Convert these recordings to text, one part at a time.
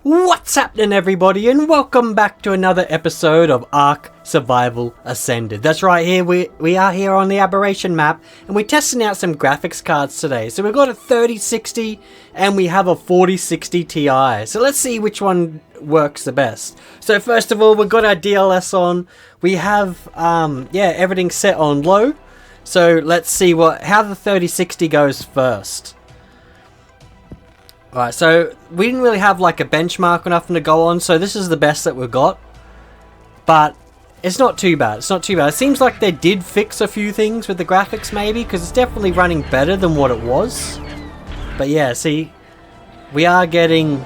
What's happening, everybody, and welcome back to another episode of Ark Survival Ascended. That's right, here we are here on the Aberration map, and we're testing out some graphics cards today. So we've got a 3060 and we have a 4060 Ti. So let's see which one works the best. So first of all, we've got our DLS on. We have everything set on low. So let's see how the 3060 goes first. Alright, so we didn't really have like a benchmark or nothing to go on, so this is the best that we've got. But it's not too bad, it's not too bad. It seems like they did fix a few things with the graphics maybe, because it's definitely running better than what it was. But yeah, see, we are getting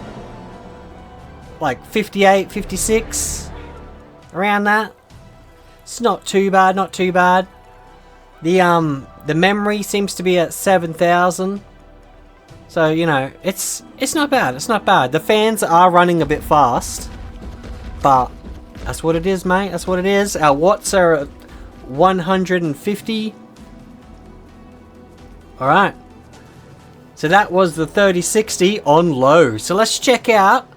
like 58, 56, around that. It's not too bad, not too bad. The memory seems to be at 7,000. So, you know, it's not bad, it's not bad. The fans are running a bit fast, but that's what it is, mate, that's what it is. Our watts are at 150. Alright. So that was the 3060 on low. So let's check out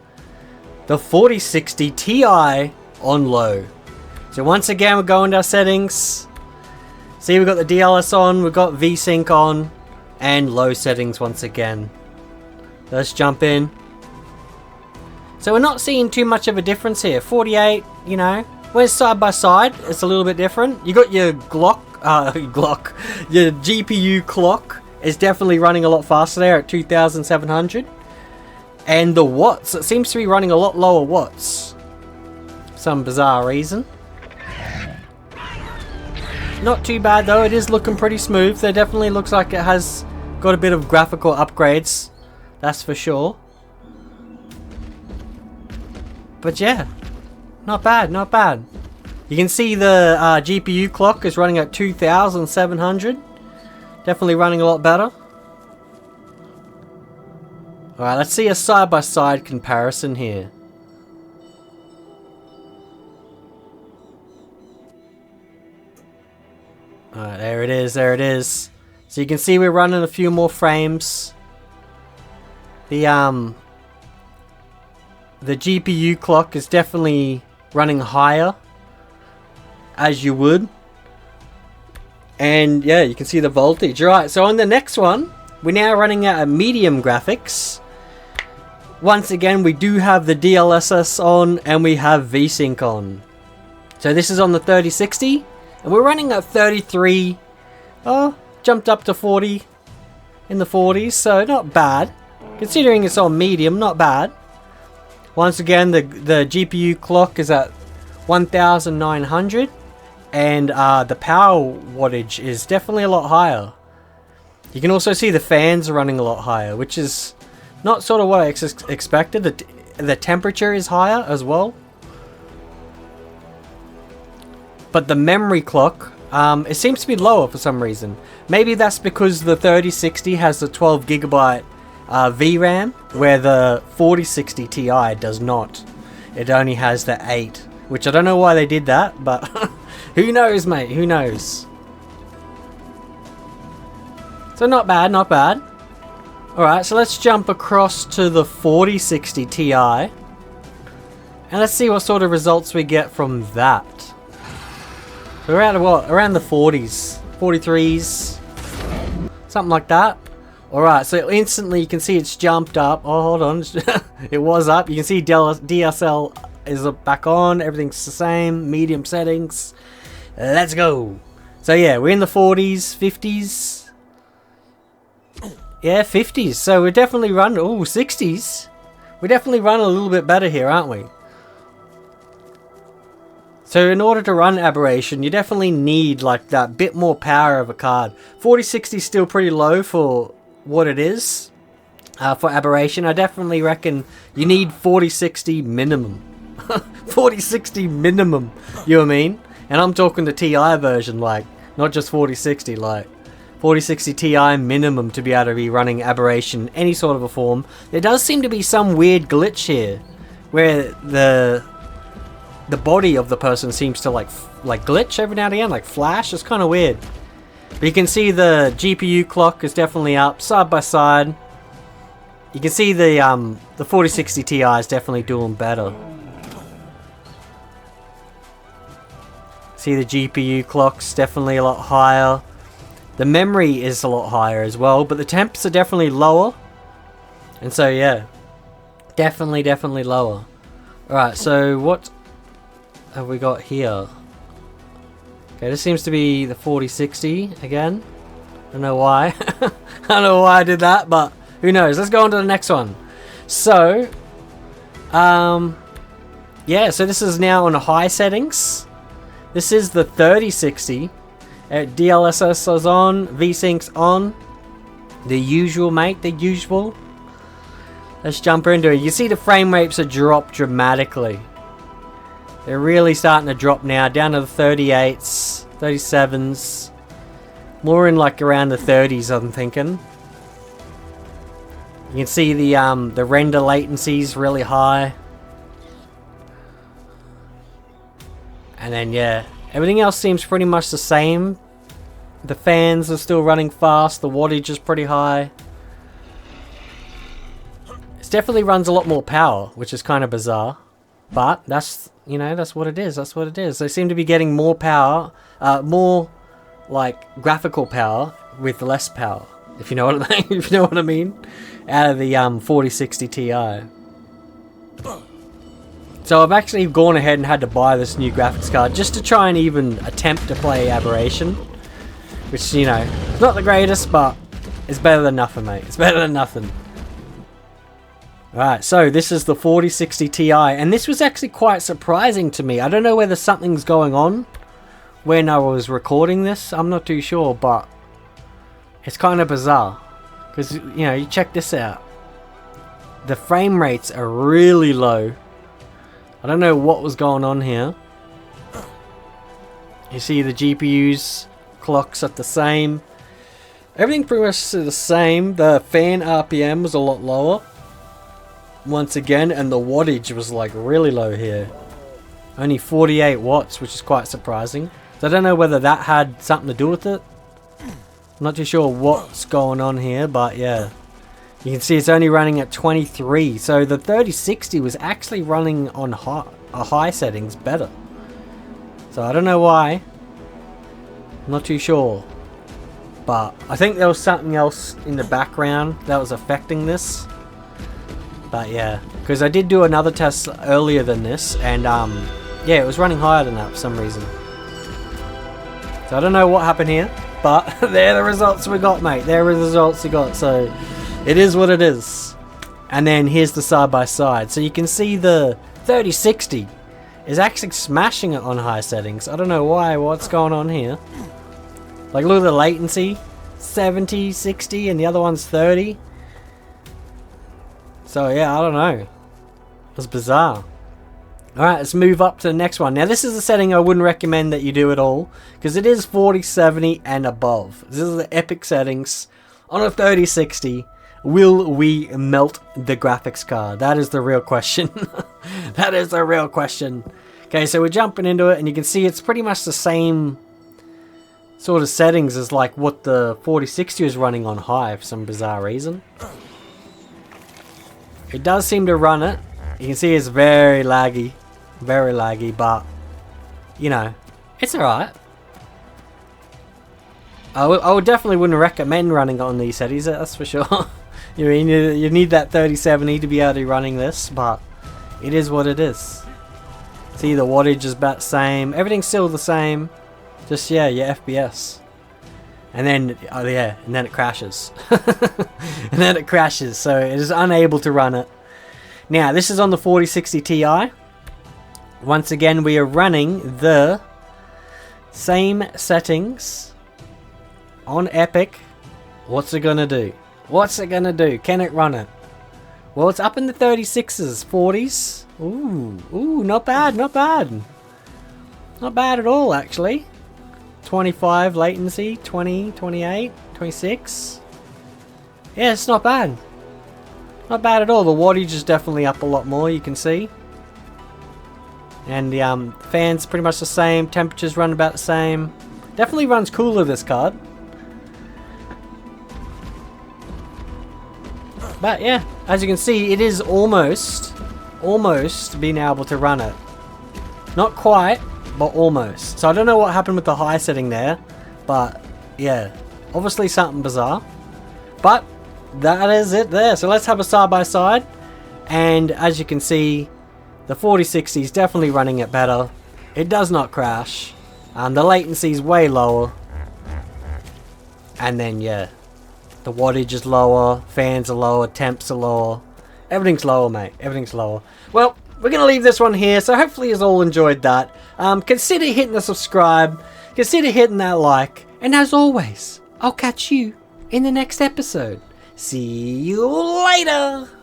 the 4060 Ti on low. So once again, we're going to our settings. See, we've got the DLS on, we've got VSync on. And low settings once again. Let's jump in. So we're not seeing too much of a difference here. 48, you know, when it's side by side, it's a little bit different. You got your your GPU clock is definitely running a lot faster there at 2,700. And the watts, it seems to be running a lot lower watts. For some bizarre reason. Not too bad though, it is looking pretty smooth. There definitely looks like it has got a bit of graphical upgrades, that's for sure. But yeah, not bad, not bad. You can see the GPU clock is running at 2,700. Definitely running a lot better. Alright, let's see a side-by-side comparison here. Alright, there it is, there it is. So you can see we're running a few more frames. The GPU clock is definitely running higher, as you would. And yeah, you can see the voltage. Alright, so on the next one, we're now running at a medium graphics. Once again, we do have the DLSS on and we have VSync on. So this is on the 3060. And we're running at 33. Oh, jumped up to 40 in the 40s, so not bad. Considering it's on medium, not bad. Once again, the GPU clock is at 1,900. And the power wattage is definitely a lot higher. You can also see the fans are running a lot higher, which is not sort of what I expected. The temperature is higher as well. But the memory clock, it seems to be lower for some reason. Maybe that's because the 3060 has the 12GB VRAM, where the 4060 Ti does not. It only has the 8, which I don't know why they did that, but who knows, mate, who knows. So not bad, not bad. Alright, so let's jump across to the 4060 Ti. And let's see what sort of results we get from that. So we're at what? Around the 40s, 43s, something like that. Alright, so instantly you can see it's jumped up. Oh, hold on. It was up. You can see DSL is back on. Everything's the same. Medium settings. Let's go. So yeah, we're in the 40s, 50s. Yeah, 50s. So we're definitely running. Oh, 60s. We're definitely running a little bit better here, aren't we? So in order to run Aberration, you definitely need like that bit more power of a card. 4060 is still pretty low for what it is for Aberration. I definitely reckon you need 4060 minimum. 4060 minimum, you know what I mean? And I'm talking the Ti version, like, not just 4060, like 4060 Ti minimum to be able to be running Aberration any sort of a form. There does seem to be some weird glitch here where the body of the person seems to like glitch every now and again, like flash. It's kind of weird. But you can see the GPU clock is definitely up side by side. You can see the 4060 Ti is definitely doing better. See the GPU clock's definitely a lot higher. The memory is a lot higher as well, but the temps are definitely lower. And so yeah, definitely lower. Alright, so what have we got here? Okay, this seems to be the 4060 again. I don't know why. I don't know why I did that, but who knows. Let's go on to the next one. So, yeah, so this is now on high settings. This is the 3060. DLSS is on, VSync's on. The usual, mate, the usual. Let's jump into it. You see the frame rates are dropped dramatically. They're really starting to drop now, down to the 38s, 37s. More in like around the 30s, I'm thinking. You can see the render latency is really high. And then yeah, everything else seems pretty much the same. The fans are still running fast, the wattage is pretty high. It definitely runs a lot more power, which is kind of bizarre. But that's, you know, that's what it is, that's what it is. They seem to be getting more power, more like graphical power with less power, if you know what I mean, if you know what I mean, out of the 4060 Ti. So I've actually gone ahead and had to buy this new graphics card just to try and even attempt to play Aberration, which, you know, it's not the greatest, but it's better than nothing, mate. It's better than nothing. Alright, so this is the 4060 Ti, and this was actually quite surprising to me. I don't know whether something's going on when I was recording this. I'm not too sure, but it's kind of bizarre. Because, you know, you check this out. The frame rates are really low. I don't know what was going on here. You see the GPU's clocks at the same. Everything pretty much is the same. The fan RPM was a lot lower. Once again, and the wattage was like really low here. Only 48 watts, which is quite surprising. So I don't know whether that had something to do with it. I'm not too sure what's going on here, but yeah. You can see it's only running at 23. So the 3060 was actually running on high settings better. So I don't know why. I'm not too sure. But I think there was something else in the background that was affecting this. But yeah, because I did do another test earlier than this, and yeah, it was running higher than that for some reason. So I don't know what happened here, but they're the results we got, mate. They're the results we got, so it is what it is. And then here's the side by side. So you can see the 3060 is actually smashing it on high settings. I don't know why, what's going on here. Like, look at the latency, 70, 60, and the other one's 30. So yeah, I don't know. It's bizarre. Alright, let's move up to the next one. Now this is a setting I wouldn't recommend that you do at all, because it is 4070 and above. This is the epic settings on a 3060. Will we melt the graphics card? That is the real question. That is the real question. Okay, so we're jumping into it, and you can see it's pretty much the same sort of settings as like what the 4060 is running on high for some bizarre reason. It does seem to run it. You can see it's very laggy, but you know, it's alright. I would definitely wouldn't recommend running on these settings, that's for sure. You mean you need that 3070 to be able to be running this, but it is what it is. See, the wattage is about the same. Everything's still the same. Just yeah, your FPS. And then, oh yeah, and then it crashes. And then it crashes, so it is unable to run it. Now, this is on the 4060 Ti. Once again, we are running the same settings on Epic. What's it gonna do? What's it gonna do? Can it run it? Well, it's up in the 36s, 40s. Ooh, not bad, not bad. Not bad at all, actually. 25 latency, 20, 28, 26. Yeah, it's not bad. Not bad at all. The wattage is definitely up a lot more, you can see. And the fans pretty much the same. Temperatures run about the same. Definitely runs cooler, this card. But yeah, as you can see, it is almost being able to run it. Not quite, but almost. So I don't know what happened with the high setting there, but yeah, obviously something bizarre. But that is it there. So let's have a side by side, and as you can see, the 4060 is definitely running it better. It does not crash, and the latency is way lower. And then yeah, the wattage is lower, fans are lower, temps are lower. Everything's lower, mate. Everything's lower. Well, we're going to leave this one here, so hopefully you all enjoyed that. Consider hitting the subscribe, consider hitting that like, and as always, I'll catch you in the next episode. See you later!